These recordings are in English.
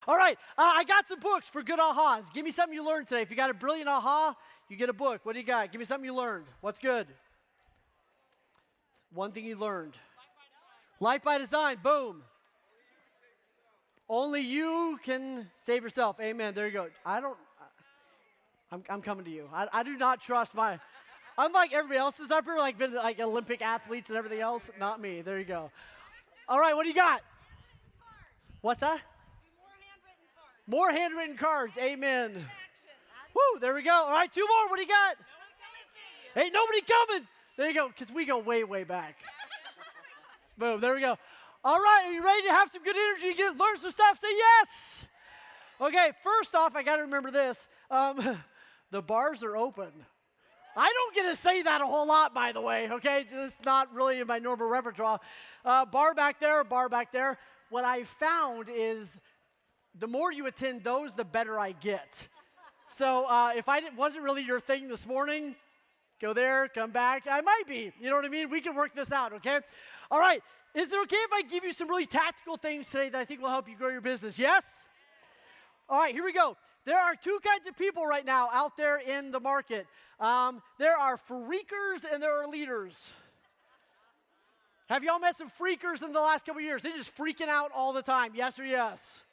All right, I got some books for good ahas. Give me something you learned today. If you got a brilliant aha, you get a book. What do you got? Give me something you learned. What's good? One thing you learned. Life by design. Boom. Only you can save yourself. Amen. There you go. I'm coming to you. I do not trust unlike everybody else is up here, been like Olympic athletes and everything else. Not me. There you go. All right, what do you got? What's that? More handwritten cards. Amen. Woo, there we go. All right, two more. What do you got? Ain't nobody coming. There you go, because we go way, way back. Boom, there we go. All right, are you ready to have some good energy and learn some stuff? Say yes. Okay, first off, I got to remember this. The bars are open. I don't get to say that a whole lot, by the way, okay? It's not really in my normal repertoire. Bar back there, bar back there. What I found is the more you attend those, the better I get. So if wasn't really your thing this morning, go there, come back. I might be. You know what I mean? We can work this out, okay? All right. Is it okay if I give you some really tactical things today that I think will help you grow your business? Yes? All right, here we go. There are two kinds of people right now out there in the market. There are freakers and there are leaders. Have y'all met some freakers in the last couple of years? They're just freaking out all the time. Yes or yes?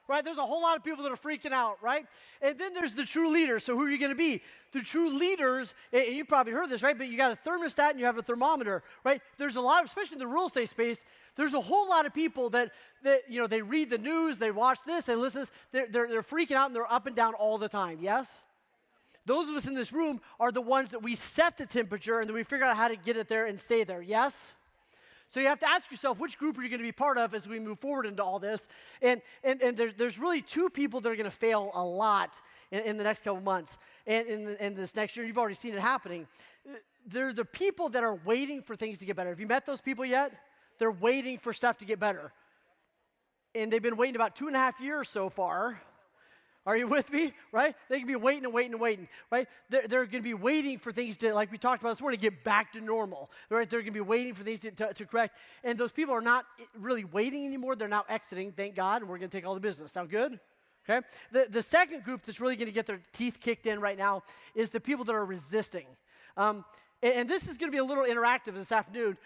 Right? There's a whole lot of people that are freaking out, right? And then there's the true leaders. So who are you going to be? The true leaders, and you probably heard this, right? But you got a thermostat and you have a thermometer, right? There's a lot, especially in the real estate space, there's a whole lot of people that they read the news, they watch this, they listen to this, they're freaking out and they're up and down all the time, yes? Those of us in this room are the ones that we set the temperature and then we figure out how to get it there and stay there, yes? So you have to ask yourself, which group are you going to be part of as we move forward into all this? And there's really two people that are going to fail a lot in the next couple months and in this next year. You've already seen it happening. They're the people that are waiting for things to get better. Have you met those people yet? They're waiting for stuff to get better. And they've been waiting about 2.5 years so far. Are you with me? Right? They can be waiting and waiting and waiting, right? They're going to be waiting for things to, like we talked about this morning, get back to normal, right? They're going to be waiting for things to correct. And those people are not really waiting anymore. They're now exiting, thank God, and we're going to take all the business. Sound good? Okay? The second group that's really going to get their teeth kicked in right now is the people that are resisting. And this is going to be a little interactive this afternoon.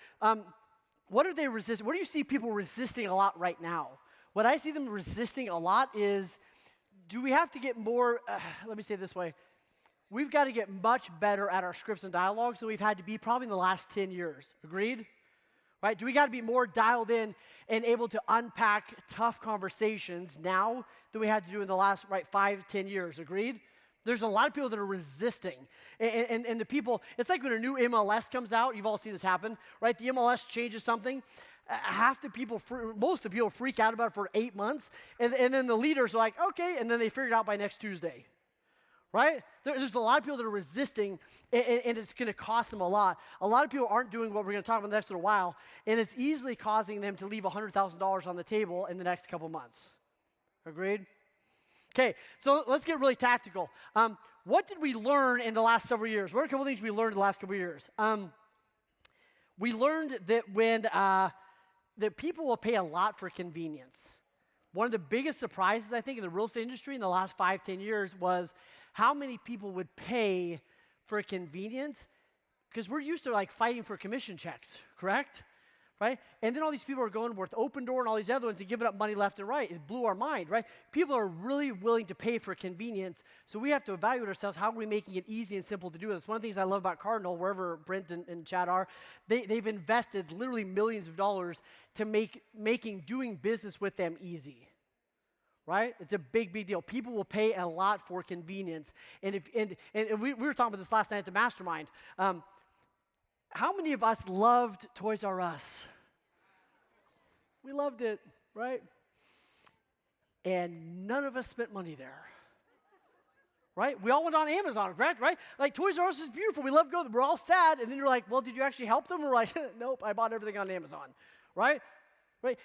What are they resisting? What do you see people resisting a lot right now? What I see them resisting a lot is, do we have to get more, let me say it this way, we've got to get much better at our scripts and dialogues than we've had to be probably in the last 10 years. Agreed? Right? Do we got to be more dialed in and able to unpack tough conversations now than we had to do in the last 5 to 10 years? Agreed? There's a lot of people that are resisting. And the people, it's like when a new MLS comes out, you've all seen this happen, right? The MLS changes something. Most of the people freak out about it for 8 months, and then the leaders are like, okay, and then they figure it out by next Tuesday, right? There's a lot of people that are resisting, and it's going to cost them a lot. A lot of people aren't doing what we're going to talk about in the next little while, and it's easily causing them to leave $100,000 on the table in the next couple months. Agreed? Okay, so let's get really tactical. What did we learn in the last several years? What are a couple of things we learned in the last couple of years? We learned that that people will pay a lot for convenience. One of the biggest surprises, I think, in the real estate industry in the last 5, 10 years was how many people would pay for convenience, because we're used to fighting for commission checks, correct? Right? And then all these people are going with Open Door and all these other ones and giving up money left and right. It blew our mind, right? People are really willing to pay for convenience, so we have to evaluate ourselves. How are we making it easy and simple to do this? One of the things I love about Cardinal, wherever Brent and Chad are, they've invested literally millions of dollars to making doing business with them easy. Right? It's a big deal. People will pay a lot for convenience. And we were talking about this last night at the mastermind. How many of us loved Toys R Us? We loved it, right? And none of us spent money there. Right? We all went on Amazon, correct? Right? Like Toys R Us is beautiful. We love going. We're all sad. And then you're like, well, did you actually help them? We're like, nope, I bought everything on Amazon. Right? Right?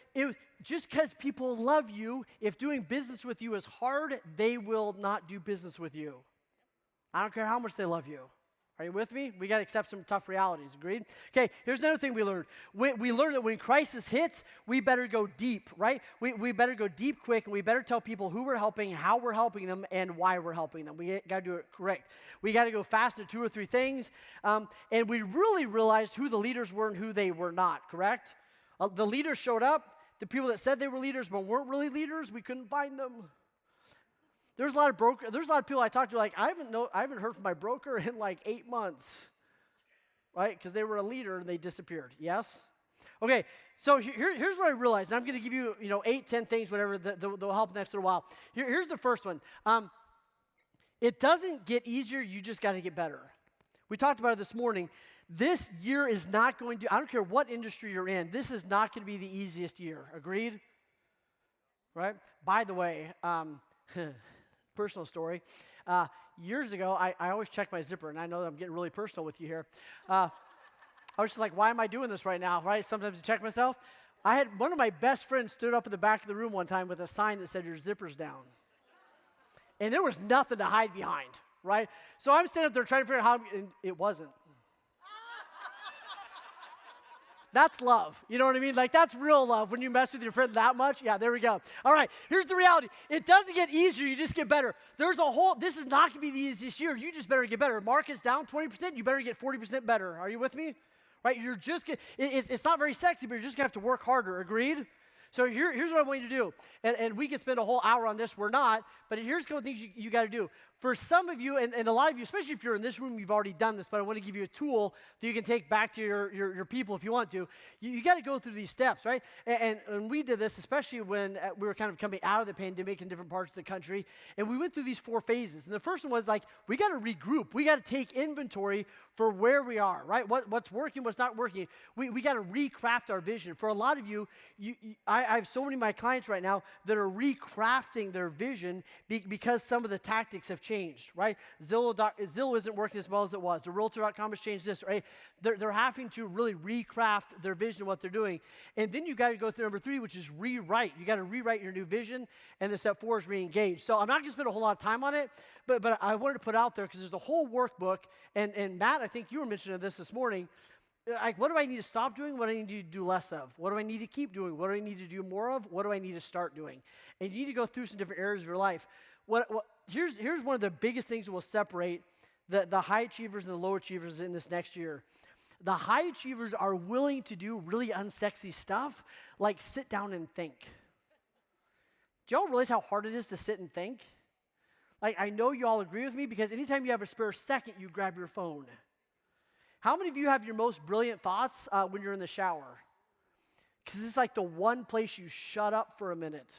Just because people love you, if doing business with you is hard, they will not do business with you. I don't care how much they love you. Are you with me? We got to accept some tough realities, agreed? Okay, here's another thing we learned. We learned that when crisis hits, we better go deep, right? We better go deep quick, and we better tell people who we're helping, how we're helping them, and why we're helping them. We got to do it correct. We got to go fast at 2 or 3 things, and we really realized who the leaders were and who they were not, correct? The leaders showed up. The people that said they were leaders but weren't really leaders, we couldn't find them. There's a lot of people I talked to, like, I haven't heard from my broker in like 8 months, right? Because they were a leader and they disappeared. Yes? Okay, so here's what I realized, and I'm going to give you, 8, 10 things, whatever, that'll help next little while. Here's the first one. It doesn't get easier, you just got to get better. We talked about it this morning. This year is not going to, I don't care what industry you're in, this is not going to be the easiest year. Agreed? Right? By the way, personal story. Years ago, I always check my zipper, and I know that I'm getting really personal with you here. I was just like, why am I doing this right now, right? Sometimes I check myself. I had one of my best friends stood up in the back of the room one time with a sign that said, your zipper's down. And there was nothing to hide behind, right? So I'm standing up there trying to figure out how, and it wasn't. That's love. You know what I mean? Like, that's real love when you mess with your friend that much. Yeah, there we go. All right, here's the reality. It doesn't get easier. You just get better. This is not going to be the easiest year. You just better get better. Market's down 20%. You better get 40% better. Are you with me? Right? You're just it's not very sexy, but you're just going to have to work harder. Agreed? So here's what I want you to do. And we could spend a whole hour on this. We're not. But here's a couple things you got to do. For some of you, and a lot of you, especially if you're in this room, you've already done this, but I want to give you a tool that you can take back to your people if you want to. You got to go through these steps, right? And we did this, especially when we were kind of coming out of the pandemic in different parts of the country. And we went through these 4 phases. And the first one was like, we got to regroup. We got to take inventory for where we are, right? What's working, what's not working. We got to recraft our vision. For a lot of you, I have so many of my clients right now that are recrafting their vision because some of the tactics have changed, right? Zillow isn't working as well as it was. The Realtor.com has changed this, right? They're having to really recraft their vision of what they're doing. And then you got to go through number 3, which is rewrite. You got to rewrite your new vision. And then step 4 is re-engage. So I'm not going to spend a whole lot of time on it, but I wanted to put out there because there's a whole workbook. And Matt, I think you were mentioning this morning. Like, what do I need to stop doing? What do I need to do less of? What do I need to keep doing? What do I need to do more of? What do I need to start doing? And you need to go through some different areas of your life. Here's one of the biggest things that will separate the high achievers and the low achievers in this next year. The high achievers are willing to do really unsexy stuff, like sit down and think. Do y'all realize how hard it is to sit and think? Like, I know you all agree with me because anytime you have a spare second, you grab your phone. How many of you have your most brilliant thoughts when you're in the shower? Because it's like the one place you shut up for a minute.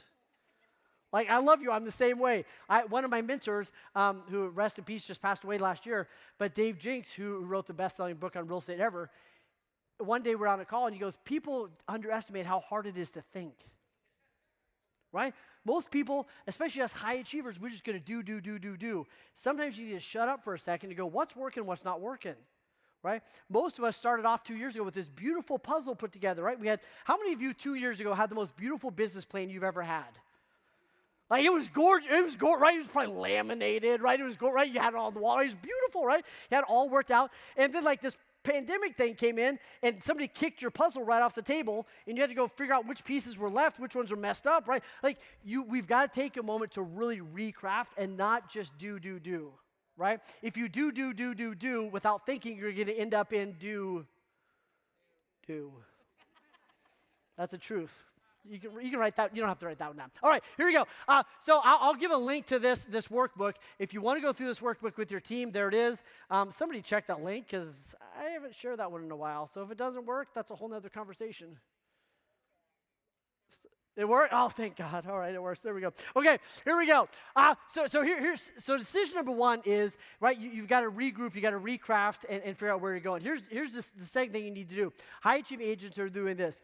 Like, I love you. I'm the same way. One of my mentors, who, rest in peace, just passed away last year, but Dave Jinks, who wrote the best-selling book on real estate ever, one day we're on a call, and he goes, people underestimate how hard it is to think. Right? Most people, especially us high achievers, we're just going to do. Sometimes you need to shut up for a second and go, what's working, what's not working? Right? Most of us started off 2 years ago with this beautiful puzzle put together, right? How many of you 2 years ago had the most beautiful business plan you've ever had? Like, it was gorgeous, right? It was probably laminated, right? It was gorgeous, right? You had it on the wall. It was beautiful, right? You had it all worked out. And then, like, this pandemic thing came in, and somebody kicked your puzzle right off the table, and you had to go figure out which pieces were left, which ones were messed up, right? Like, we've got to take a moment to really recraft and not just do. Right? If you do without thinking, you're going to end up in do. That's the truth. You can write that. You don't have to write that one down. All right, here we go. So I'll give a link to this workbook. If you want to go through this workbook with your team, there it is. Somebody check that link because I haven't shared that one in a while. So if it doesn't work, that's a whole nother conversation. It worked? Oh, thank God. All right, it works. There we go. Okay, here we go. So decision number 1 is, right, you've got to regroup, you got to recraft and figure out where you're going. Here's the second thing you need to do. High achieving agents are doing this.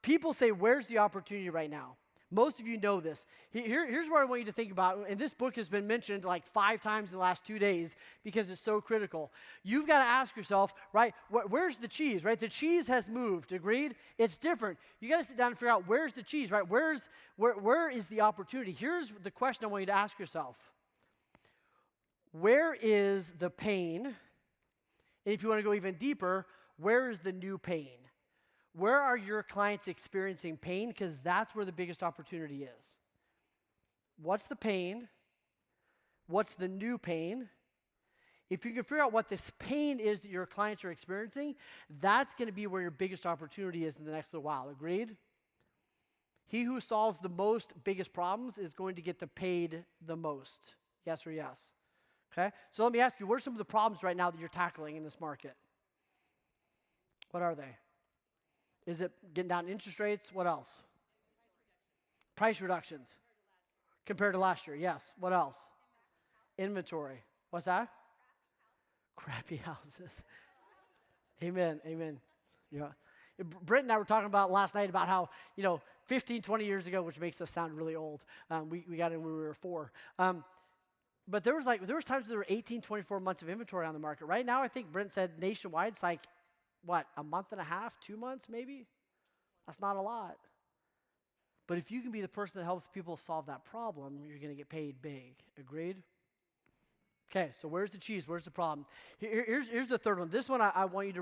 People say, where's the opportunity right now? Most of you know this. Here's what I want you to think about, and this book has been mentioned like 5 times in the last 2 days because it's so critical. You've got to ask yourself, right, where's the cheese, right? The cheese has moved, agreed? It's different. You got to sit down and figure out where's the cheese, right? Where is the opportunity? Here's the question I want you to ask yourself. Where is the pain And if you want to go even deeper, where is the new pain? Where are your clients experiencing pain? Because that's where the biggest opportunity is. What's the pain? What's the new pain? If you can figure out what this pain is that your clients are experiencing, that's going to be where your biggest opportunity is in the next little while. Agreed? He who solves the most biggest problems is going to get paid the most. Yes or yes? Okay? So let me ask you, what are some of the problems right now that you're tackling in this market? What are they? Is it getting down interest rates? What else? Price reductions. Compared to last year, yes. What else? Inventory. What's that? Crappy houses. Amen, amen. Yeah. Brent and I were talking about last night about how, 15, 20 years ago, which makes us sound really old. We got in when we were 4. But there was times there were 18, 24 months of inventory on the market. Right now, I think Brent said nationwide, it's like, what, a month and a half, 2 months maybe? That's not a lot. But if you can be the person that helps people solve that problem, you're going to get paid big. Agreed? Okay, so where's the cheese? Where's the problem? Here's the third one. This one I want to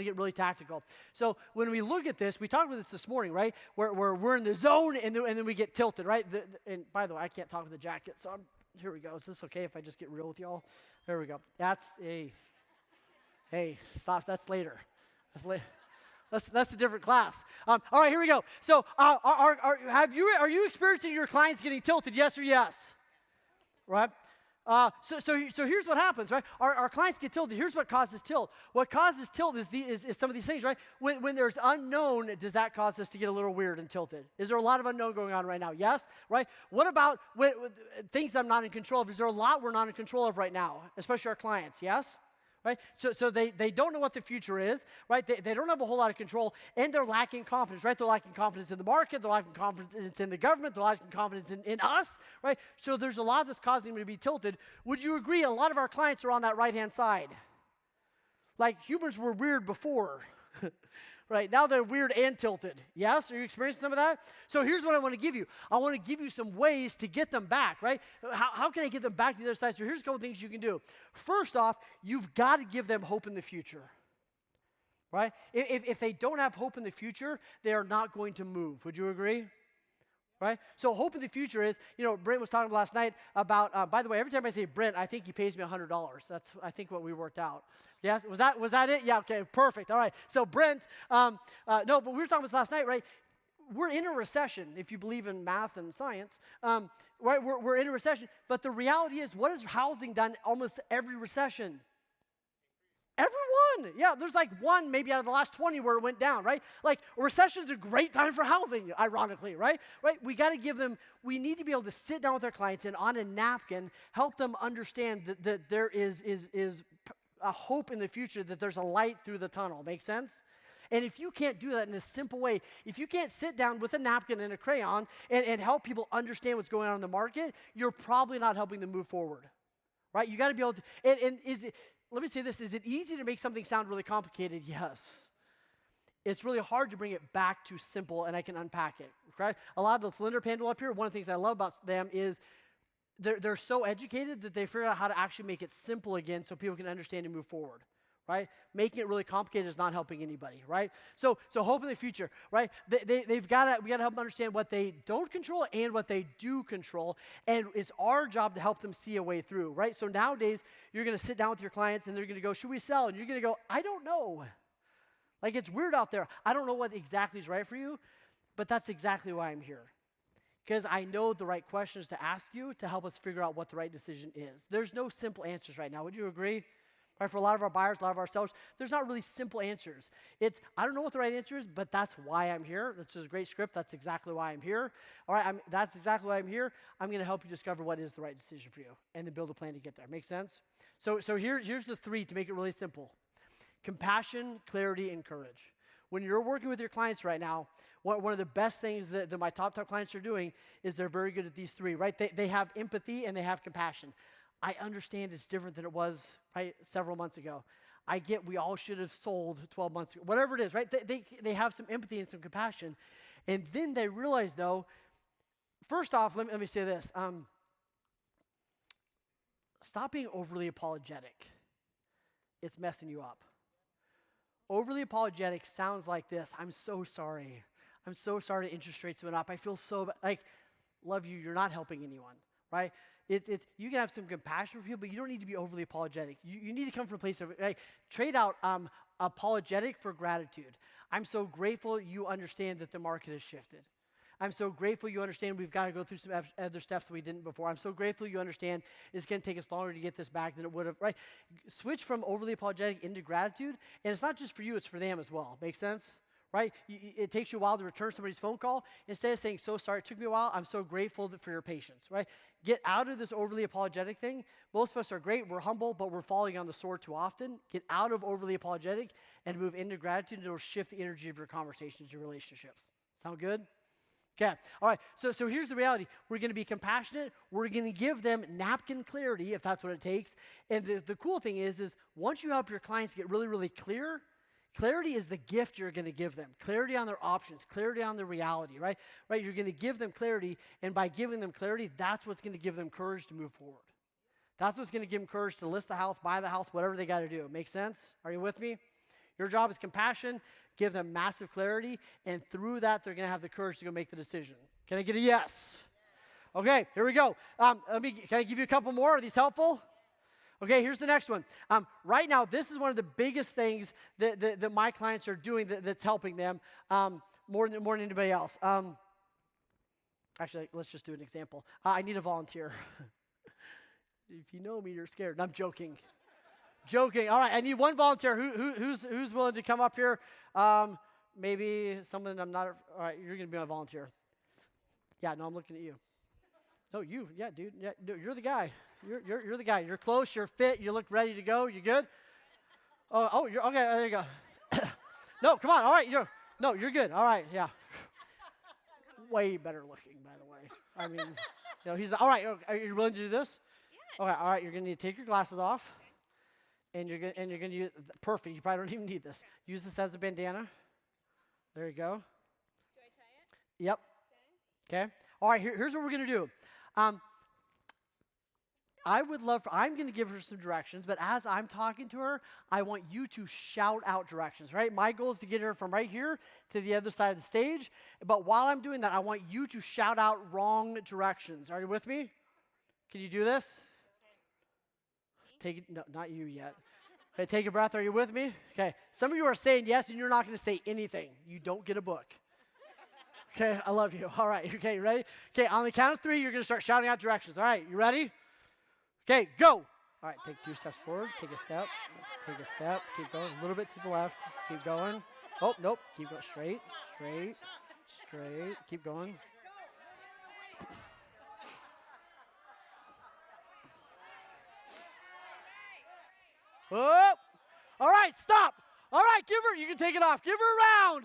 get really tactical. So when we look at this, we talked about this morning, right? Where we're in the zone and then we get tilted, right? And by the way, I can't talk with the jacket, so here we go. Is this okay if I just get real with y'all? There we go. Hey, stop. That's later. That's a different class. All right, here we go. So are you experiencing your clients getting tilted? Yes or yes? Right? So here's what happens, right? Our clients get tilted. Here's what causes tilt. What causes tilt is some of these things, right? When there's unknown, does that cause us to get a little weird and tilted? Is there a lot of unknown going on right now? Yes, right? What about things I'm not in control of? Is there a lot we're not in control of right now, especially our clients? Yes? Right? So they don't know what the future is, right? They don't have a whole lot of control, and they're lacking confidence, right? They're lacking confidence in the market, they're lacking confidence in the government, they're lacking confidence in us, right? So there's a lot that's causing them to be tilted. Would you agree a lot of our clients are on that right-hand side? Like humans were weird before, right? Now they're weird and tilted. Yes? Are you experiencing some of that? So here's what I want to give you. I want to give you some ways to get them back, right? How can I get them back to the other side? So here's a couple things you can do. First off, you've got to give them hope in the future, right? If they don't have hope in the future, they are not going to move. Would you agree? Right? So hope in the future is, Brent was talking last night about, by the way, every time I say Brent, I think he pays me $100. That's, I think, what we worked out. Yes? Was that it? Yeah, okay, perfect. All right. So Brent, no, but we were talking about this last night, right? We're in a recession, if you believe in math and science, right? We're in a recession. But the reality is, what has housing done almost every recession? Everyone. Yeah, there's like one maybe out of the last 20 where it went down, right? Like a recession's a great time for housing, ironically, right? We got to we need to be able to sit down with our clients and on a napkin help them understand that there is a hope in the future, that there's a light through the tunnel. Make sense? And if you can't do that in a simple way, if you can't sit down with a napkin and a crayon and help people understand what's going on in the market, you're probably not helping them move forward, right? You got to be able to, let me say this, is it easy to make something sound really complicated? Yes. It's really hard to bring it back to simple, and I can unpack it, right? A lot of the lender panel up here, one of the things I love about them is they're so educated that they figure out how to actually make it simple again so people can understand and move forward, right? Making it really complicated is not helping anybody, right? So hope in the future, right? We got to help them understand what they don't control and what they do control, and it's our job to help them see a way through, right? So nowadays, you're going to sit down with your clients, and they're going to go, should we sell? And you're going to go, I don't know. Like, it's weird out there. I don't know what exactly is right for you, but that's exactly why I'm here. Because I know the right questions to ask you to help us figure out what the right decision is. There's no simple answers right now. Would you agree? Right, for a lot of our buyers, a lot of our sellers, there's not really simple answers. It's, I don't know what the right answer is, but that's why I'm here. That's just a great script. That's exactly why I'm here. All right, that's exactly why I'm here. I'm going to help you discover what is the right decision for you and then build a plan to get there. Make sense? So here's the 3 to make it really simple. Compassion, clarity, and courage. When you're working with your clients right now, one of the best things that my top clients are doing is they're very good at these 3, right? They have empathy and they have compassion. I understand it's different than it was, right, several months ago. I get we all should have sold 12 months ago. Whatever it is, right? They have some empathy and some compassion. And then they realize, though, first off, let me say this. Stop being overly apologetic. it's messing you up. Overly apologetic sounds like this. I'm so sorry. I'm so sorry the interest rates went up. I feel so like, love you, you're not helping anyone, right? You can have some compassion for people, but you don't need to be overly apologetic. You need to come from a place of, like, trade out apologetic for gratitude. I'm so grateful you understand that the market has shifted. I'm so grateful you understand we've got to go through some other steps that we didn't before. I'm so grateful you understand it's going to take us longer to get this back than it would have, right? Switch from overly apologetic into gratitude, and it's not just for you, it's for them as well. Make sense? Right? It takes you a while to return somebody's phone call. Instead of saying, so sorry, it took me a while, I'm so grateful for your patience, right? Get out of this overly apologetic thing. Most of us are great, we're humble, but we're falling on the sword too often. Get out of overly apologetic and move into gratitude, and it'll shift the energy of your conversations, your relationships. Sound good? Okay, all right, so here's the reality. We're going to be compassionate. We're going to give them napkin clarity, if that's what it takes. And the cool thing is once you help your clients get really, really clear, clarity is the gift you're going to give them. Clarity on their options, clarity on the reality, right? Right, you're going to give them clarity, and by giving them clarity, that's what's going to give them courage to move forward. That's what's going to give them courage to list the house, buy the house, whatever they got to do. Make sense? Are you with me? Your job is compassion. Give them massive clarity, and through that, they're going to have the courage to go make the decision. Can I get a yes? Okay, here we go. Can I give you a couple more? Are these helpful? Okay, here's the next one. Right now, this is one of the biggest things that my clients are doing that's helping them more than anybody else. Actually, let's just do an example. I need a volunteer. If you know me, you're scared. I'm joking. Joking. All right, I need one volunteer. Who's willing to come up here? Maybe someone I'm not. All right, you're going to be my volunteer. Yeah, no, I'm looking at you. No, you. Yeah, dude. Yeah, you're the guy. You're the guy. You're close. You're fit. You look ready to go. You good? You're okay. There you go. No, come on. All right, you're good. All right, yeah. Way better looking, by the way. I mean, he's all right. Are you willing to do this? Yeah. Okay. All right. You're going to need to take your glasses off. And you're going to use, perfect, you probably don't even need this. Use this as a bandana. There you go. Do I tie it? Yep. Okay. All right, here's what we're going to do. I'm going to give her some directions, but as I'm talking to her, I want you to shout out directions, right? My goal is to get her from right here to the other side of the stage, but while I'm doing that, I want you to shout out wrong directions. Are you with me? Can you do this? No, not you yet. Okay, take a breath. Are you with me? Okay. Some of you are saying yes, and you're not going to say anything. You don't get a book. Okay, I love you. All right. Okay, you ready? Okay, on the count of 3, you're going to start shouting out directions. All right, you ready? Okay, go. All right, take 2 steps forward. Take a step. Take a step. Keep going. A little bit to the left. Keep going. Oh, nope. Keep going. Straight. Straight. Straight. Keep going. Oh, all right, stop. All right, you can take it off. Give her a round.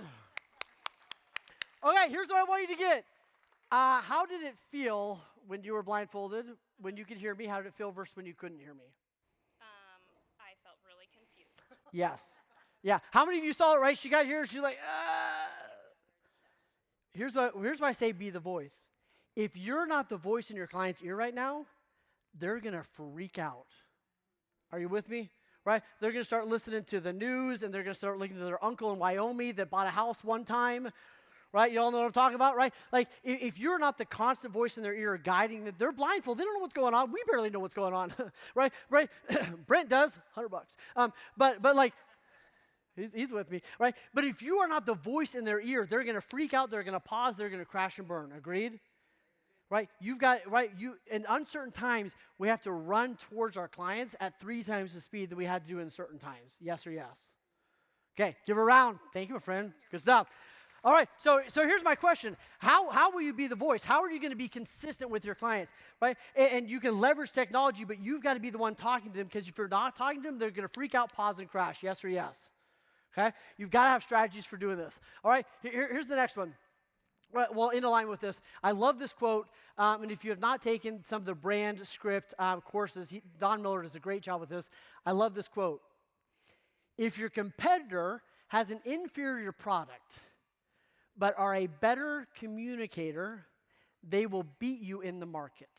Okay, here's what I want you to get. How did it feel when you were blindfolded, when you could hear me? How did it feel versus when you couldn't hear me? I felt really confused. Yes. Yeah. How many of you saw it, right? She got here, she's like, Here's why I say be the voice. If you're not the voice in your client's ear right now, they're going to freak out. Are you with me? Right? They're going to start listening to the news, and they're going to start looking to their uncle in Wyoming that bought a house one time. Right? You all know what I'm talking about, right? Like, if you're not the constant voice in their ear guiding them, they're blindfold. They don't know what's going on. We barely know what's going on, right? Right? Brent does, $100. But like, he's with me, right? But if you are not the voice in their ear, they're going to freak out. They're going to pause. They're going to crash and burn. Agreed? Right? In uncertain times, we have to run towards our clients at 3 times the speed that we had to do in certain times. Yes or yes? Okay, give her a round. Thank you, my friend. Good stuff. All right, so here's my question. How will you be the voice? How are you going to be consistent with your clients, right? And you can leverage technology, but you've got to be the one talking to them, because if you're not talking to them, they're going to freak out, pause, and crash. Yes or yes? Okay? You've got to have strategies for doing this. All right, here's the next one. Well, in line with this, I love this quote, and if you have not taken some of the brand script courses, Don Miller does a great job with this. I love this quote. If your competitor has an inferior product, but are a better communicator, they will beat you in the market.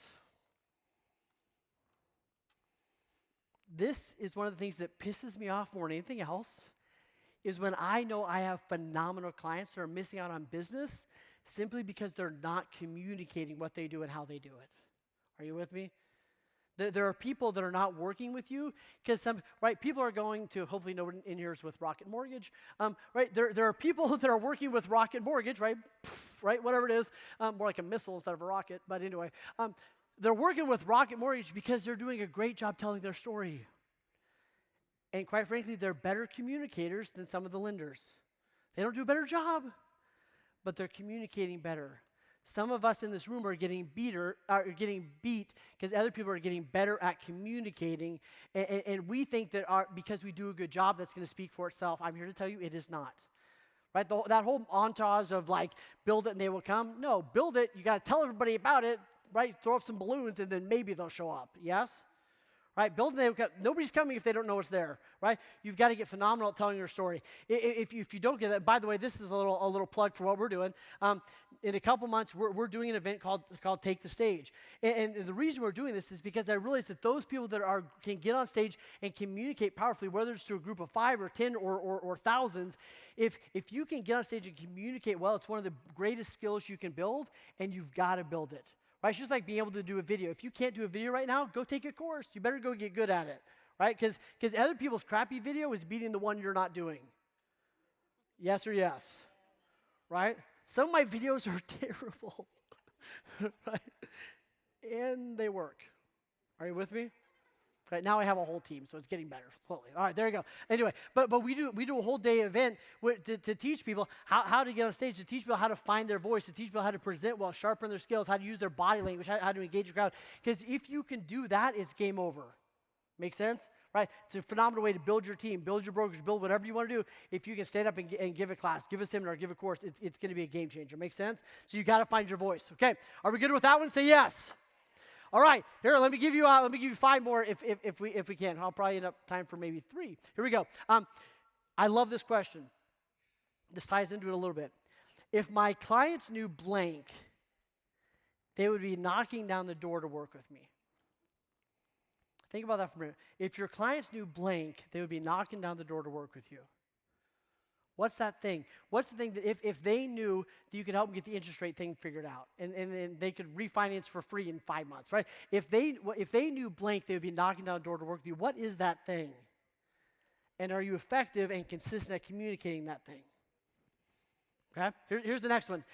This is one of the things that pisses me off more than anything else, is when I know I have phenomenal clients that are missing out on business simply because they're not communicating what they do and how they do it. Are you with me? There are people that are not working with you because people are going to, hopefully no one in here is with Rocket Mortgage, right? There are people that are working with Rocket Mortgage, right? Right, whatever it is, more like a missile instead of a rocket, but anyway. They're working with Rocket Mortgage because they're doing a great job telling their story. And quite frankly, they're better communicators than some of the lenders. They don't do a better job, but they're communicating better. Some of us in this room are getting beat because other people are getting better at communicating, and we think that because we do a good job, that's going to speak for itself. I'm here to tell you it is not. Right? That whole entourage of like, build it and they will come. No, build it, you got to tell everybody about it, right? Throw up some balloons and then maybe they'll show up. Yes? Right? Build it and they will come. Nobody's coming if they don't know it's there. Right? You've got to get phenomenal at telling your story. If you don't get that, by the way, this is a little plug for what we're doing. In a couple months, we're doing an event called Take the Stage. And the reason we're doing this is because I realize that those people that can get on stage and communicate powerfully, whether it's to a group of 5 or 10 or thousands, if you can get on stage and communicate well, it's one of the greatest skills you can build, and you've got to build it. Right? It's just like being able to do a video. If you can't do a video right now, go take a course. You better go get good at it. Right? Because other people's crappy video is beating the one you're not doing. Yes or yes? Right? Some of my videos are terrible. Right? And they work. Are you with me? Right, now I have a whole team, so it's getting better slowly. All right, there you go. Anyway, but we do a whole day event to teach people how to get on stage, to teach people how to find their voice, to teach people how to present well, sharpen their skills, how to use their body language, how to engage the crowd. Because if you can do that, it's game over. Make sense? Right? It's a phenomenal way to build your team, build your brokerage, build whatever you want to do. If you can stand up and give a class, give a seminar, give a course, it's going to be a game changer. Make sense? So you got to find your voice. Okay, are we good with that one? Say yes. All right, here, let me give you 5 more if we can. I'll probably end up time for maybe 3. Here we go. I love this question. This ties into it a little bit. If my clients knew blank, they would be knocking down the door to work with me. Think about that for a minute. If your clients knew blank, they would be knocking down the door to work with you. What's that thing? What's the thing that if they knew that you could help them get the interest rate thing figured out and they could refinance for free in 5 months, right? If they knew blank, they would be knocking down the door to work with you. What is that thing? And are you effective and consistent at communicating that thing? Okay? Here's the next one.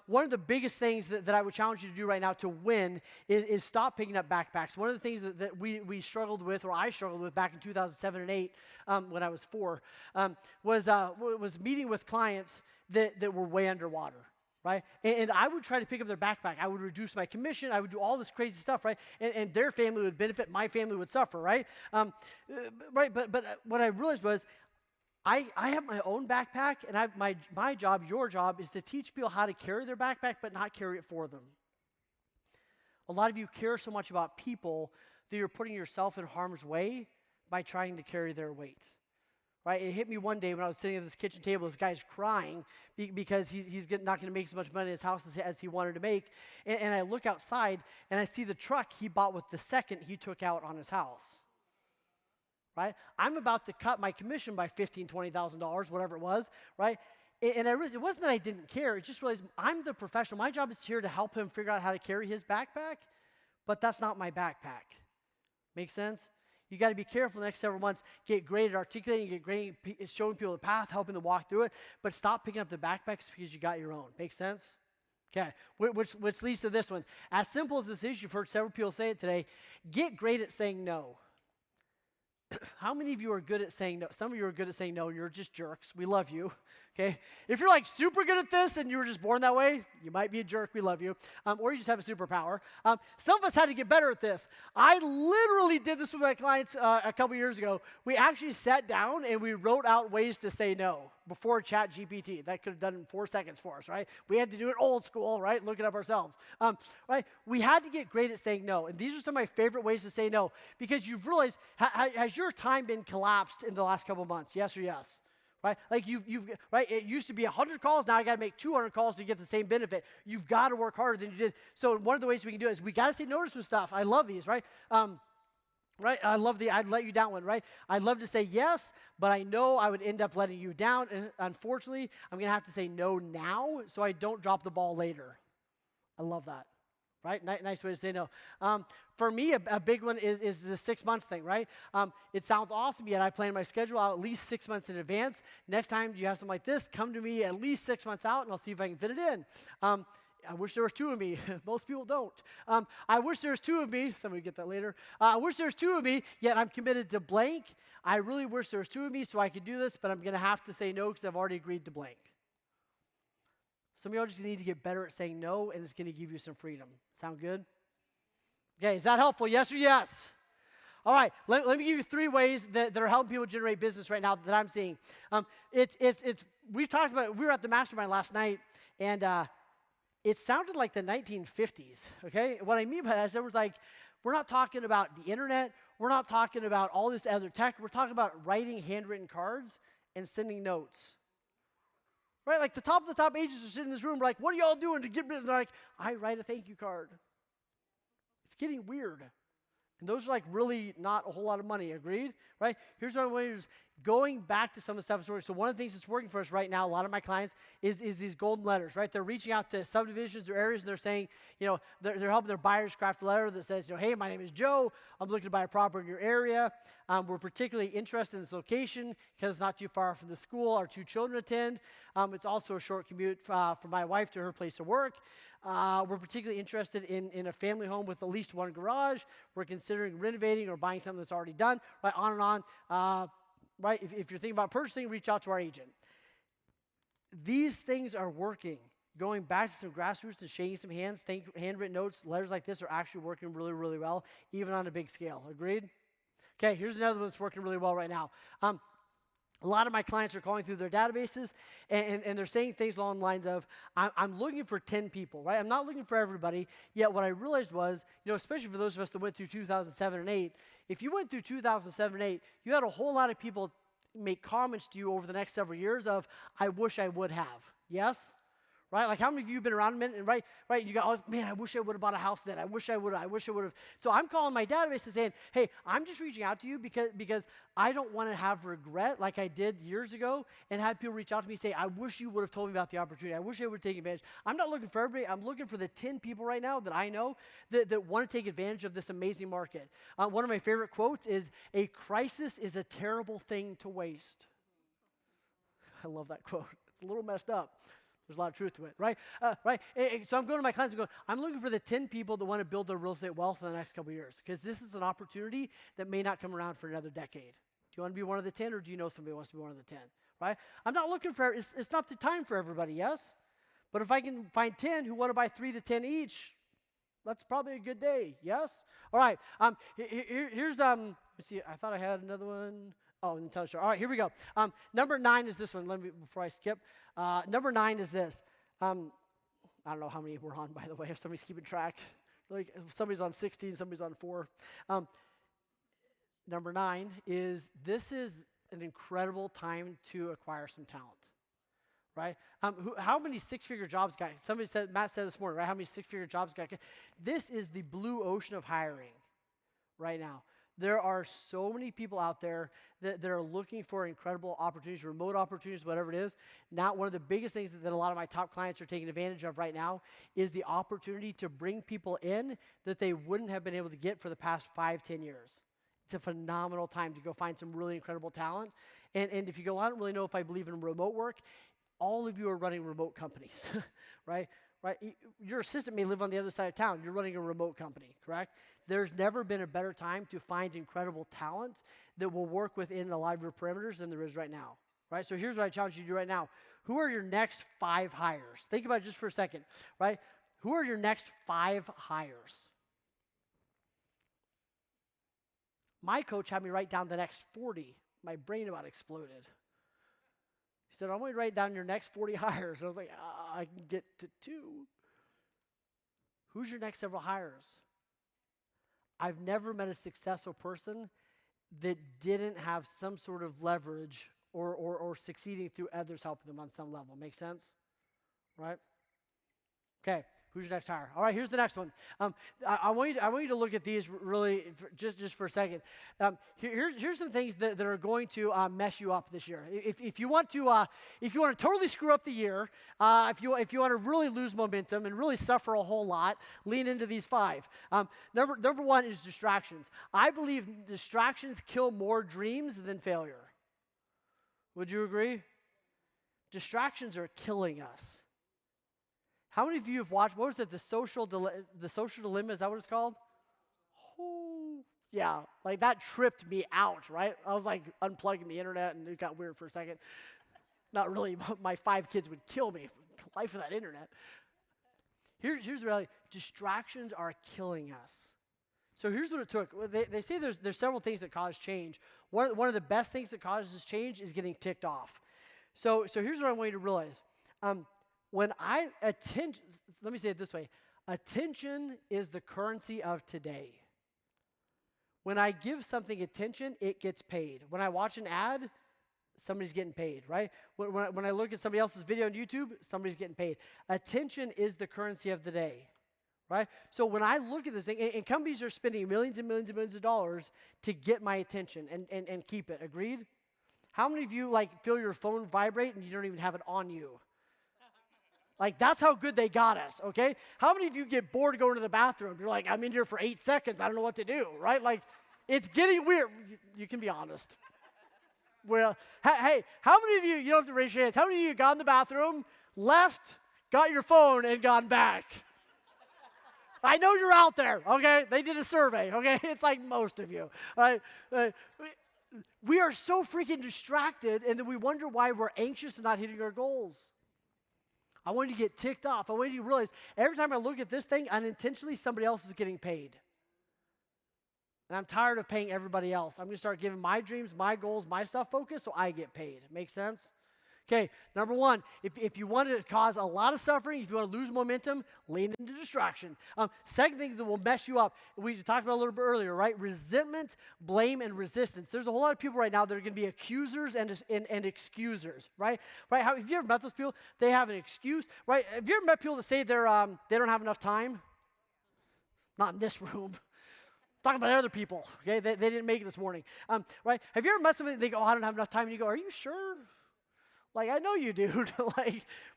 One of the biggest things that I would challenge you to do right now to win is stop picking up backpacks. One of the things that we struggled with, or I struggled with back in 2007 and 8 when I was 4, was meeting with clients that were way underwater. Right? And I would try to pick up their backpack. I would reduce my commission. I would do all this crazy stuff, right? And their family would benefit. My family would suffer, right? Right. But what I realized was I have my own backpack, and my job, your job, is to teach people how to carry their backpack, but not carry it for them. A lot of you care so much about people that you're putting yourself in harm's way by trying to carry their weight. Right? It hit me one day when I was sitting at this kitchen table. This guy's crying because he's not going to make as much money in his house as he wanted to make. And I look outside, and I see the truck he bought with the second he took out on his house. Right? I'm about to cut my commission by $15,000, $20,000, whatever it was, right? And I realized it wasn't that I didn't care. It just realized I'm the professional. My job is here to help him figure out how to carry his backpack, but that's not my backpack. Make sense? You got to be careful the next several months. Get great at articulating, get great at showing people the path, helping them walk through it, but stop picking up the backpacks because you got your own. Make sense? Okay, which leads to this one. As simple as this is, you've heard several people say it today, get great at saying no. How many of you are good at saying no? Some of you are good at saying no, and you're just jerks. We love you, okay? If you're like super good at this and you were just born that way, you might be a jerk. We love you. Or you just have a superpower. Some of us had to get better at this. I literally did this with my clients a couple years ago. We actually sat down and we wrote out ways to say no before ChatGPT. That could have done it in 4 seconds for us, right? We had to do it old school, right? Look it up ourselves. Right? We had to get great at saying no. And these are some of my favorite ways to say no because you've realized, has your time been collapsed in the last couple of months? Yes or yes? Right? Like right? It used to be 100 calls. Now I got to make 200 calls to get the same benefit. You've got to work harder than you did. So one of the ways we can do it is we got to say no to some stuff. I love these, right? right? I love the I'd let you down one, right? I'd love to say yes, but I know I would end up letting you down. And unfortunately, I'm going to have to say no now so I don't drop the ball later. I love that, right? Nice way to say no. For me, a big one is the 6 months thing, right? It sounds awesome, yet I plan my schedule out at least 6 months in advance. Next time you have something like this, come to me at least 6 months out, and I'll see if I can fit it in. I wish there was two of me. Most people don't. I wish there was two of me. Somebody get that later. I wish there was two of me, yet I'm committed to blank. I really wish there was two of me so I could do this, but I'm going to have to say no because I've already agreed to blank. Some of y'all just need to get better at saying no, and it's going to give you some freedom. Sound good? Okay, is that helpful? Yes or yes? All right, let me give you 3 ways that are helping people generate business right now that I'm seeing. We've talked about it. We were at the mastermind last night, and it sounded like the 1950s, okay? What I mean by that is there was like, we're not talking about the internet. We're not talking about all this other tech. We're talking about writing handwritten cards and sending notes. Right, like the top agents are sitting in this room, like, what are y'all doing to get rid of it? They're like, I write a thank you card. It's getting weird. And those are like really not a whole lot of money, agreed? Right? Here's what I want to do is going back to some of the stuff that's working. So one of the things that's working for us right now, a lot of my clients, is these golden letters, right? They're reaching out to subdivisions or areas, and they're saying, they're helping their buyers craft a letter that says, hey, my name is Joe. I'm looking to buy a property in your area. We're particularly interested in this location because it's not too far from the school our 2 children attend. It's also a short commute for my wife to her place of work. We're particularly interested in a family home with at least 1 garage. We're considering renovating or buying something that's already done, right, on and on. Right, if you're thinking about purchasing, reach out to our agent. These things are working. Going back to some grassroots and shaking some hands, handwritten notes, letters like this are actually working really, really well, even on a big scale. Agreed? Okay, here's another one that's working really well right now. A lot of my clients are calling through their databases, and they're saying things along the lines of, I'm looking for 10 people, right? I'm not looking for everybody, yet what I realized was, especially for those of us that went through 2007 and 8, if you went through 2007 and 8, you had a whole lot of people make comments to you over the next several years of, I wish I would have. Yes? Right? Like how many of you have been around a minute and right, you go, oh man, I wish I would have bought a house then. I wish I would have. So I'm calling my database and saying, hey, I'm just reaching out to you because I don't want to have regret like I did years ago and have people reach out to me and say, I wish you would have told me about the opportunity. I wish I would have taken advantage. I'm not looking for everybody. I'm looking for the 10 people right now that I know that want to take advantage of this amazing market. One of my favorite quotes is, a crisis is a terrible thing to waste. I love that quote. It's a little messed up. There's a lot of truth to it, right? So I'm going to my clients and going, I'm looking for the 10 people that want to build their real estate wealth in the next couple of years because this is an opportunity that may not come around for another decade. Do you want to be one of the 10 or do you know somebody who wants to be one of the 10, right? I'm not looking for, it's not the time for everybody, yes? But if I can find 10 who want to buy 3 to 10 each, that's probably a good day, yes? All right, here's, let me see, I thought I had another one. Oh, and tell you. All right, here we go. Number 9 is this one. Let me before I skip. Number 9 is this. I don't know how many we're on, by the way. If somebody's keeping track, like somebody's on 16, somebody's on 4. Number 9 is this is an incredible time to acquire some talent, right? How many 6-figure jobs got? Matt said this morning, right? How many 6-figure jobs got? This is the blue ocean of hiring right now. There are so many people out there that are looking for incredible opportunities, remote opportunities, whatever it is. Now, one of the biggest things that a lot of my top clients are taking advantage of right now is the opportunity to bring people in that they wouldn't have been able to get for the past 5-10 years. It's a phenomenal time to go find some really incredible talent. And if you go, I don't really know if I believe in remote work, all of you are running remote companies, right? Your assistant may live on the other side of town. You're running a remote company, correct? There's never been a better time to find incredible talent that will work within a lot of your parameters than there is right now, right? So here's what I challenge you to do right now. Who are your next 5 hires? Think about it just for a second, right? Who are your next 5 hires? My coach had me write down the next 40. My brain about exploded. He said, I'm going to write down your next 40 hires. I was like, I can get to 2. Who's your next several hires? I've never met a successful person that didn't have some sort of leverage or succeeding through others helping them on some level. Make sense? Right? Okay. Who's your next hire? All right, here's the next one. I want you to look at these really just for a second. Here's some things that are going to mess you up this year. If you want to totally screw up the year, if you want to really lose momentum and really suffer a whole lot, lean into these 5. Number 1 is distractions. I believe distractions kill more dreams than failure. Would you agree? Distractions are killing us. How many of you have watched, what was it, the social dilemma, is that what it's called? Oh, yeah, like that tripped me out, right? I was like unplugging the internet and it got weird for a second. Not really, my 5 kids would kill me. Life of that internet. Here's the reality. Distractions are killing us. So here's what it took. They say there's several things that cause change. One of the best things that causes change is getting ticked off. So here's what I want you to realize. Let me say it this way. Attention is the currency of today. When I give something attention, it gets paid. When I watch an ad, somebody's getting paid, right? When I look at somebody else's video on YouTube, somebody's getting paid. Attention is the currency of the day, right? So when I look at this thing, and companies are spending millions and millions and millions of dollars to get my attention and keep it. Agreed? How many of you feel your phone vibrate and you don't even have it on you? That's how good they got us, okay? How many of you get bored going to the bathroom? You're like, I'm in here for 8 seconds. I don't know what to do, right? It's getting weird. You can be honest. Well, hey, how many of you don't have to raise your hands, how many of you got in the bathroom, left, got your phone, and gone back? I know you're out there, okay? They did a survey, okay? It's like most of you, right? We are so freaking distracted, and then we wonder why we're anxious and not hitting our goals. I want you to get ticked off. I want you to realize every time I look at this thing, unintentionally, somebody else is getting paid. And I'm tired of paying everybody else. I'm going to start giving my dreams, my goals, my stuff focus so I get paid. Make sense? Okay, number 1, if you want to cause a lot of suffering, if you want to lose momentum, lean into distraction. Second thing that will mess you up, we talked about a little bit earlier, right? Resentment, blame, and resistance. There's a whole lot of people right now that are going to be accusers and excusers, right? Right? Have you ever met those people? They have an excuse, right? Have you ever met people that say they don't have enough time? Not in this room. Talking about other people, okay? They didn't make it this morning, right? Have you ever met somebody that they go, I don't have enough time, and you go, are you sure? I know you, dude.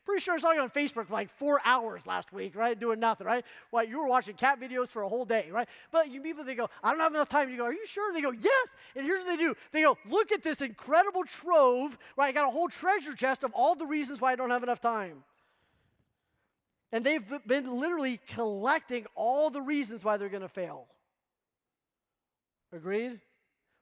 Pretty sure I saw you on Facebook for 4 hours last week, right? Doing nothing, right? You were watching cat videos for a whole day, right? But you people, they go, I don't have enough time. You go, are you sure? They go, yes. And here's what they do. They go, look at this incredible trove, right? I got a whole treasure chest of all the reasons why I don't have enough time. And they've been literally collecting all the reasons why they're going to fail. Agreed?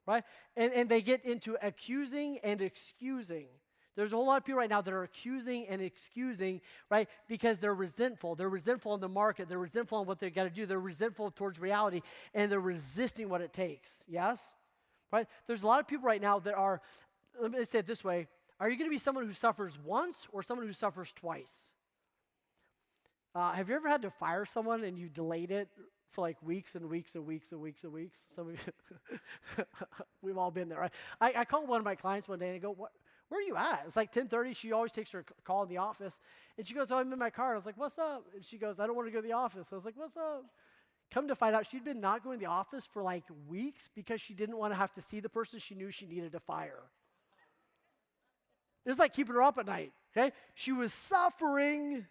Right? And they get into accusing and excusing. There's a whole lot of people right now that are accusing and excusing, right, because they're resentful. They're resentful in the market. They're resentful on what they've got to do. They're resentful towards reality, and they're resisting what it takes. Yes? Right? There's a lot of people right now that are, let me say it this way, are you going to be someone who suffers once or someone who suffers twice? Have you ever had to fire someone and you delayed it for weeks and weeks and weeks and weeks and weeks? Some of you, we've all been there, right? I called one of my clients one day and I go, where are you at? It's 10:30. She always takes her call in the office. And she goes, I'm in my car. I was like, what's up? And she goes, I don't want to go to the office. I was like, what's up? Come to find out, she'd been not going to the office for weeks because she didn't want to have to see the person she knew she needed to fire. It was like keeping her up at night, okay? She was suffering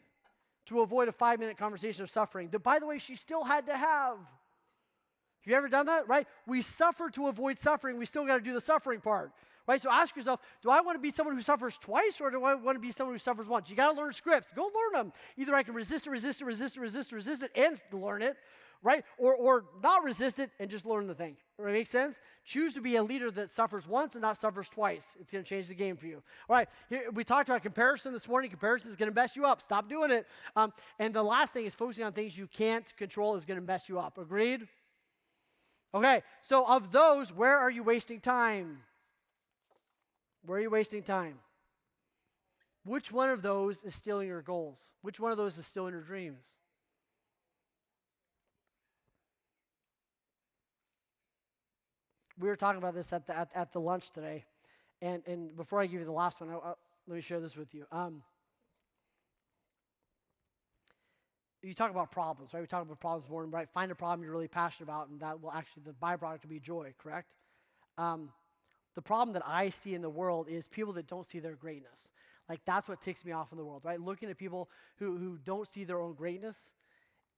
to avoid a 5-minute conversation of suffering that, by the way, she still had to have. Have you ever done that, right? We suffer to avoid suffering. We still got to do the suffering part. Right, so ask yourself, do I want to be someone who suffers twice or do I want to be someone who suffers once? You got to learn scripts. Go learn them. Either I can resist it and learn it, right? Or not resist it and just learn the thing. Does that make sense? Choose to be a leader that suffers once and not suffers twice. It's going to change the game for you. All right, we talked about comparison this morning. Comparison is going to mess you up. Stop doing it. And the last thing is focusing on things you can't control is going to mess you up. Agreed? Okay, so of those, where are you wasting time? Where are you wasting time? Which one of those is stealing your goals? Which one of those is stealing your dreams? We were talking about this at the lunch today. And before I give you the last one, let me share this with you. you talk about problems, right? We talk about problems more, right? Find a problem you're really passionate about, and that will actually, the byproduct will be joy, correct? Um, the problem that I see in the world is people that don't see their greatness. Like, that's what ticks me off in the world, right? Looking at people who don't see their own greatness,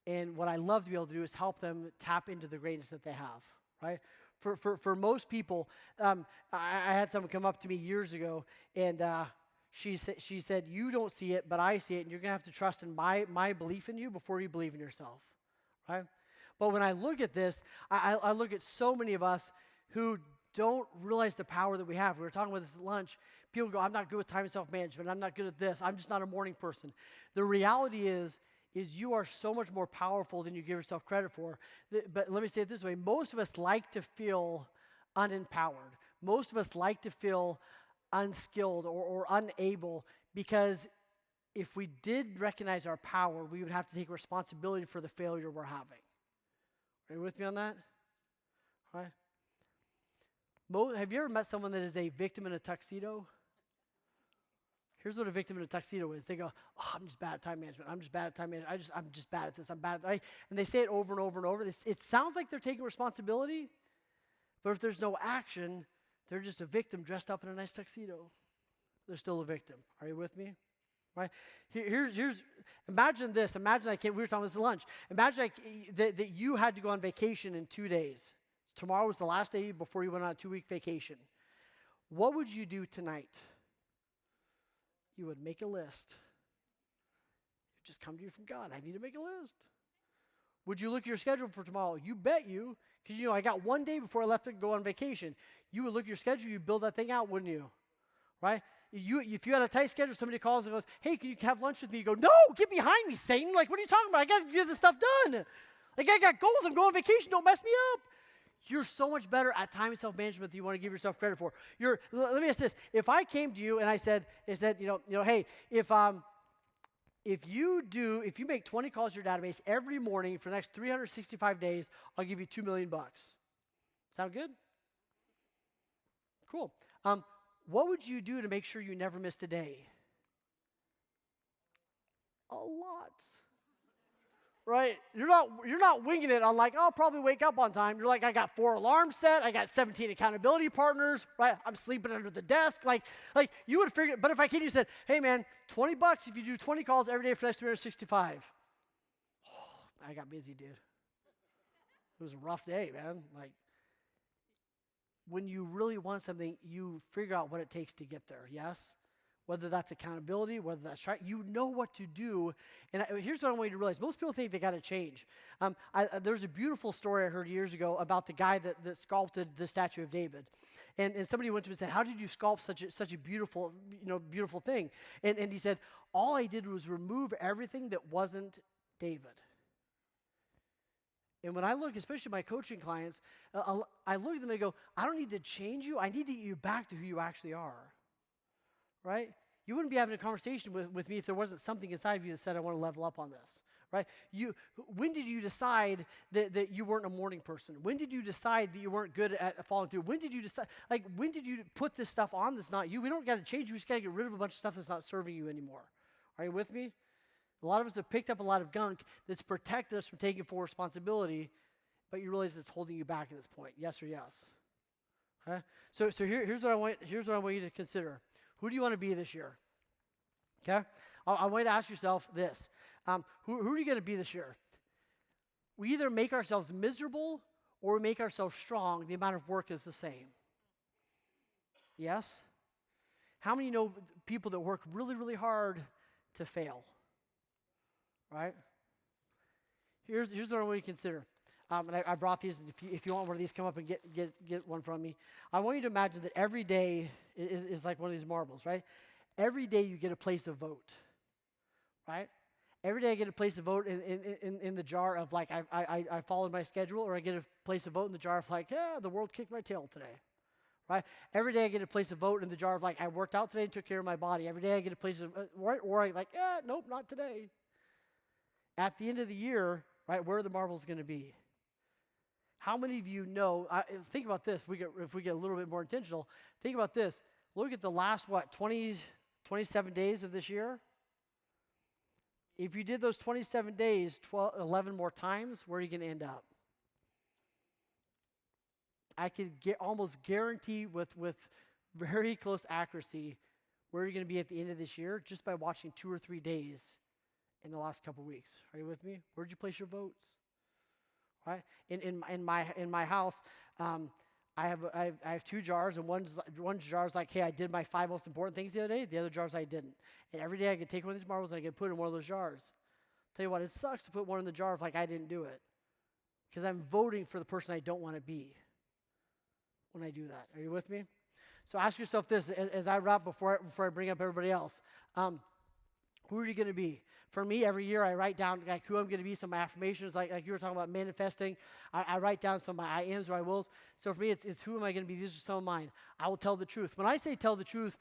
and what I love to be able to do is help them tap into the greatness that they have, right? For most people, I had someone come up to me years ago, and she said, you don't see it, but I see it, and you're going to have to trust in my belief in you before you believe in yourself, right? But when I look at this, I look at so many of us who don't realize the power that we have. We were talking about this at lunch. People go, I'm not good with time and self-management. I'm not good at this. I'm just not a morning person. The reality is you are so much more powerful than you give yourself credit for. But let me say it this way. Most of us like to feel unempowered. Most of us like to feel unskilled or unable, because if we did recognize our power, we would have to take responsibility for the failure we're having. Are you with me on that? All right. Have you ever met someone that is a victim in a tuxedo? Here's what a victim in a tuxedo is. They go, oh, I'm just bad at time management. I'm just bad at time management. I'm just bad at this. I'm bad at that. And they say it over and over and over. It sounds like they're taking responsibility, but if there's no action, they're just a victim dressed up in a nice tuxedo. They're still a victim. Are you with me? Right? Here's imagine this. Imagine we were talking about this at lunch. Imagine that you had to go on vacation in 2 days. Tomorrow was the last day before you went on a 2-week vacation. What would you do tonight? You would make a list. It would just come to you from God. I need to make a list. Would you look at your schedule for tomorrow? You bet you, because I got 1 day before I left to go on vacation. You would look at your schedule, you'd build that thing out, wouldn't you? Right? If you had a tight schedule, somebody calls and goes, hey, can you have lunch with me? You go, no, get behind me, Satan. Like, what are you talking about? I got to get this stuff done. Like, I got goals. I'm going on vacation. Don't mess me up. You're so much better at time and self-management than you want to give yourself credit for. Let me ask this. If I came to you and I said, hey, if you make 20 calls to your database every morning for the next 365 days, I'll give you $2 million. Sound good? Cool. What would you do to make sure you never missed a day? A lot. Right? You're not winging it on like, I'll probably wake up on time. You're like, I got 4 alarms set. I got 17 accountability partners, right? I'm sleeping under the desk. Like you would figure it. But if I came to you and said, hey, man, $20 if you do 20 calls every day for the next 365. Oh, I got busy, dude. It was a rough day, man. Like, when you really want something, you figure out what it takes to get there, yes? Whether that's accountability, whether that's trying, you know what to do. And here's what I want you to realize. Most people think they got to change. There's a beautiful story I heard years ago about the guy that sculpted the statue of David. And somebody went to him and said, how did you sculpt such a beautiful, beautiful thing? And he said, all I did was remove everything that wasn't David. And when I look, especially my coaching clients, I look at them and I go, I don't need to change you. I need to get you back to who you actually are. Right? You wouldn't be having a conversation with me if there wasn't something inside of you that said, I want to level up on this. Right? When did you decide that you weren't a morning person? When did you decide that you weren't good at following through? When did you decide, when did you put this stuff on that's not you? We don't got to change you. We just got to get rid of a bunch of stuff that's not serving you anymore. Are you with me? A lot of us have picked up a lot of gunk that's protected us from taking full responsibility, but you realize it's holding you back at this point. Yes or yes? Okay? So here's what I want you to consider. Who do you want to be this year? Okay? I want you to ask yourself this. Who are you going to be this year? We either make ourselves miserable or we make ourselves strong. The amount of work is the same. Yes? How many know people that work really, really hard to fail? Right? Here's what I want you to consider. And I brought these. If you want one of these, come up and get one from me. I want you to imagine that every day is like one of these marbles, right? Every day you get a place to vote, right? Every day I get a place to vote in the jar of like I followed my schedule, or I get a place to vote in the jar of like, yeah, the world kicked my tail today, right? Every day I get a place to vote in the jar of like I worked out today and took care of my body. Every day I get a place to right, or I like, nope, not today. At the end of the year, right, where are the marbles going to be? How many of you know, think about this, if we get a little bit more intentional, think about this. Look at the last, 27 days of this year? If you did those 27 days 11 more times, where are you going to end up? I could almost guarantee with very close accuracy where you're going to be at the end of this year just by watching 2 or 3 days in the last couple weeks. Are you with me? Where'd you place your votes? Right? In my house, I have 2 jars, and one jar's like, hey, I did my 5 most important things the other day. The other jar's I didn't. And every day I could take one of these marbles and I could put it in one of those jars. Tell you what, it sucks to put one in the jar if like I didn't do it, because I'm voting for the person I don't want to be when I do that. Are you with me? So ask yourself this as I wrap before I bring up everybody else. Who are you going to be? For me, every year I write down like who I'm going to be, some of my affirmations, like you were talking about manifesting. I write down some of my I ams or I wills. So for me, it's who am I going to be? These are some of mine. I will tell the truth. When I say tell the truth,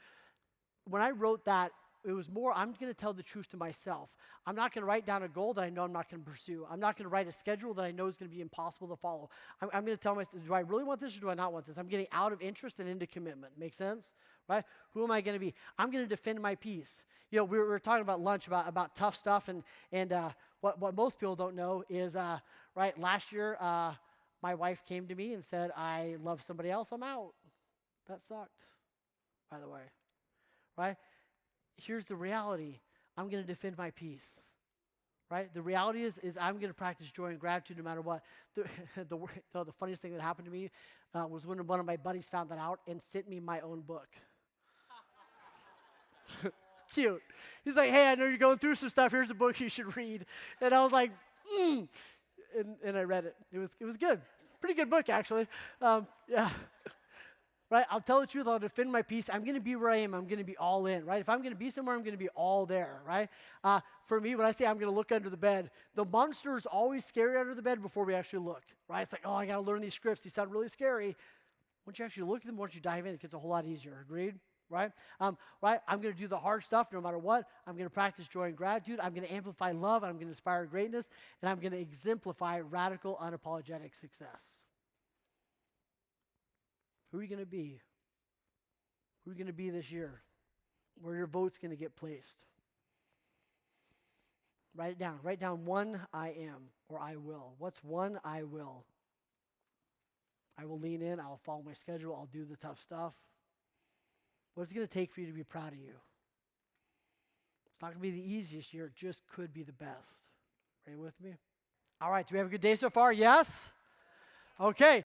when I wrote that, it was more, I'm going to tell the truth to myself. I'm not going to write down a goal that I know I'm not going to pursue. I'm not going to write a schedule that I know is going to be impossible to follow. I'm going to tell myself, do I really want this or do I not want this? I'm getting out of interest and into commitment. Make sense? Right? Who am I going to be? I'm going to defend my peace. You know, we were talking about lunch about tough stuff, and what most people don't know is, right, last year, my wife came to me and said, I love somebody else, I'm out. That sucked, by the way. Right? Here's the reality. I'm going to defend my peace, right? The reality is I'm going to practice joy and gratitude no matter what. The funniest thing that happened to me was when one of my buddies found that out and sent me my own book. Cute. He's like, hey, I know you're going through some stuff. Here's a book you should read. And I was like, and I read it. It was good. Pretty good book, actually. Yeah. Right? I'll tell the truth. I'll defend my peace. I'm going to be where I am. I'm going to be all in, right? If I'm going to be somewhere, I'm going to be all there, right? For me, when I say I'm going to look under the bed, the monster is always scary under the bed before we actually look, right? It's like, oh, I got to learn these scripts. These sound really scary. Once you actually look at them, once you dive in, it gets a whole lot easier. Agreed? Right? Right? I'm going to do the hard stuff no matter what. I'm going to practice joy and gratitude. I'm going to amplify love. I'm going to inspire greatness. And I'm going to exemplify radical, unapologetic success. Who are you going to be? Who are you going to be this year? Where your vote's going to get placed? Write it down. Write down one I am or I will. What's one I will? I will lean in. I will follow my schedule. I'll do the tough stuff. What's it going to take for you to be proud of you? It's not going to be the easiest year. It just could be the best. Are you with me? All right. Do we have a good day so far? Yes? Okay.